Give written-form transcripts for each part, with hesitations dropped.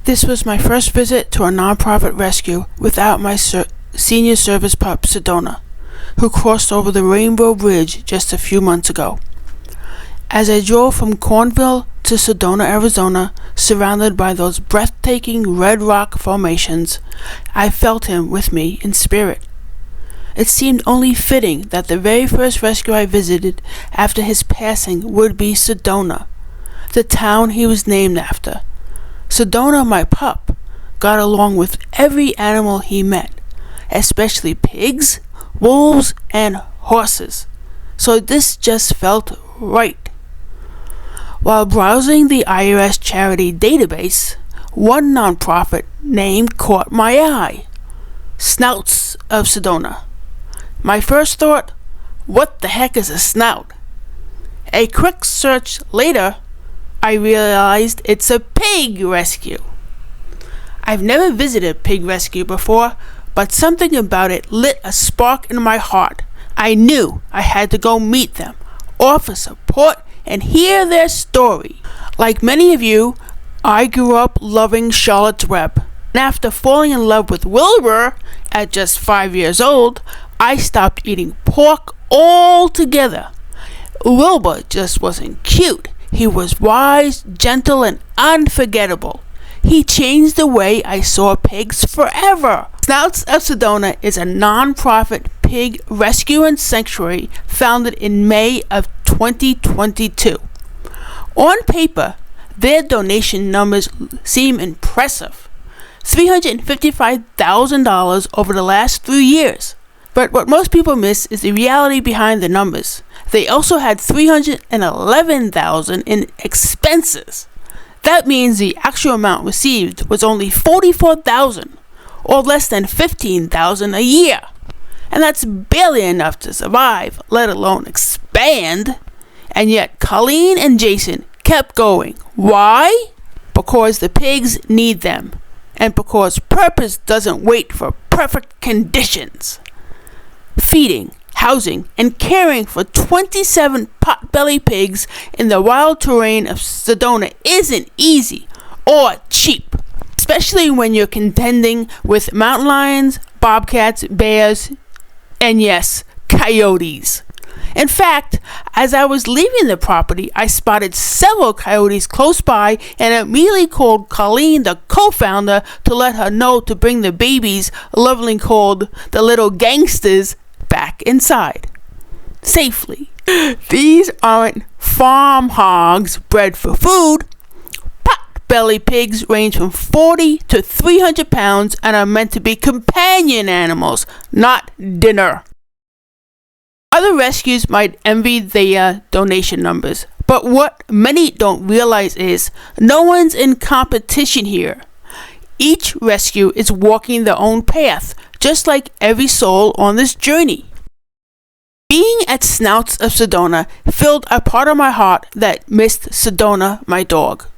This was my first visit to a nonprofit rescue without my senior service pup, Sedona, who crossed over the Rainbow Bridge just a few months ago. As I drove from Cornville to Sedona, Arizona, surrounded by those breathtaking red rock formations, I felt him with me in spirit. It seemed only fitting that the very first rescue I visited after his passing would be Sedona, the town he was named after. Sedona, my pup, got along with every animal he met, especially pigs, wolves, and horses, so this just felt right. While browsing the IRS charity database, one nonprofit name caught my eye: Snouts of Sedona. My first thought, what the heck is a snout? A quick search later, I realized it's a pig rescue. I've never visited a pig rescue before, but something about it lit a spark in my heart. I knew I had to go meet them, offer support, and hear their story. Like many of you, I grew up loving Charlotte's Web. And after falling in love with Wilbur at just 5 years old, I stopped eating pork altogether. Wilbur just wasn't cute. He was wise, gentle, and unforgettable. He changed the way I saw pigs forever. Snouts of Sedona is a non-profit pig rescue and sanctuary founded in May of 2022. On paper, their donation numbers seem impressive: $355,000 over the last 3 years. But what most people miss is the reality behind the numbers. They also had $311,000 in expenses. That means the actual amount received was only $44,000, or less than $15,000 a year. And that's barely enough to survive, let alone expand. And yet Colleen and Jason kept going. Why? Because the pigs need them, and because purpose doesn't wait for perfect conditions. Feeding, housing, and caring for 27 potbellied pigs in the wild terrain of Sedona isn't easy or cheap, especially when you're contending with mountain lions, bobcats, bears, and yes, coyotes. In fact, as I was leaving the property, I spotted several coyotes close by and immediately called Colleen, the co-founder, to let her know to bring the babies, lovingly called the little gangsters, back inside safely. These aren't farm hogs bred for food. Potbelly pigs range from 40 to 300 pounds and are meant to be companion animals, not dinner. Other rescues might envy their donation numbers, but what many don't realize is no one's in competition here. Each rescue is walking their own path, just like every soul on this journey. Being at Snouts of Sedona filled a part of my heart that missed Sedona, my dog.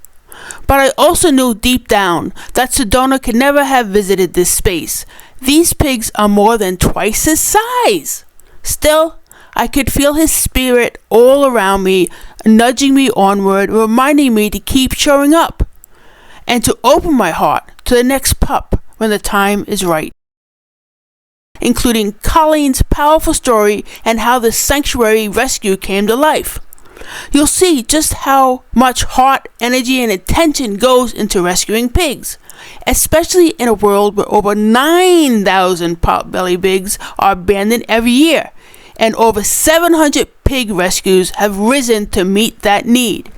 But I also knew deep down that Sedona could never have visited this space. These pigs are more than twice his size. Still, I could feel his spirit all around me, nudging me onward, reminding me to keep showing up, and to open my heart to the next pup when the time is right. Including Colleen's powerful story and how the sanctuary rescue came to life. You'll see just how much heart, energy, and attention goes into rescuing pigs, especially in a world where over 9,000 potbelly pigs are abandoned every year, and over 700 pig rescues have risen to meet that need.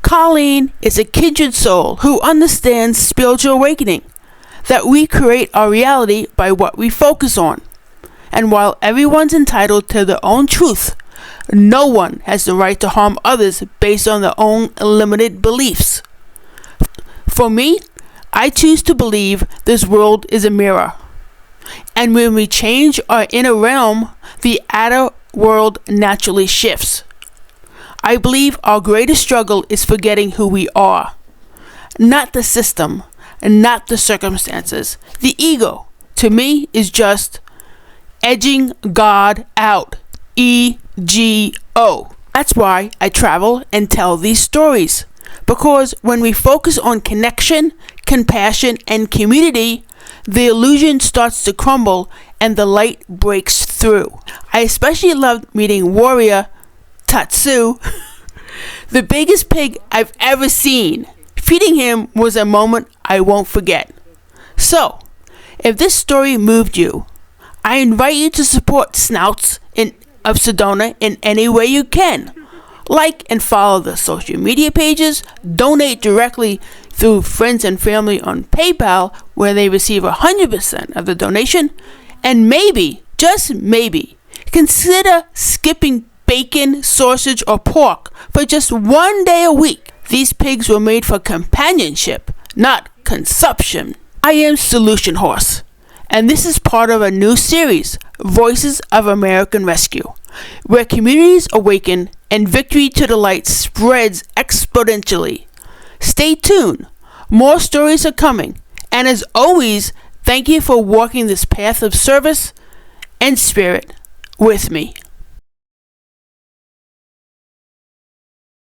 Colleen is a kindred soul who understands spiritual awakening, that we create our reality by what we focus on. And while everyone's entitled to their own truth, no one has the right to harm others based on their own limited beliefs. For me, I choose to believe this world is a mirror. And when we change our inner realm, the outer world naturally shifts. I believe our greatest struggle is forgetting who we are. Not the system, not the circumstances. The ego, to me, is just edging God out. EGO. That's why I travel and tell these stories. Because when we focus on connection, compassion, and community, the illusion starts to crumble and the light breaks through. I especially loved meeting Warrior Tatsu, the biggest pig I've ever seen. Feeding him was a moment I won't forget. So, if this story moved you, I invite you to support Snouts of Sedona in any way you can. Like and follow the social media pages, donate directly through friends and family on PayPal, where they receive 100% of the donation, and maybe, just maybe, consider skipping bacon, sausage, or pork for just one day a week. These pigs were made for companionship, not consumption. I am Solution Horse, and this is part of a new series, Voices of American Rescue, where communities awaken and victory to the light spreads exponentially. Stay tuned. More stories are coming. And as always, thank you for walking this path of service and spirit with me.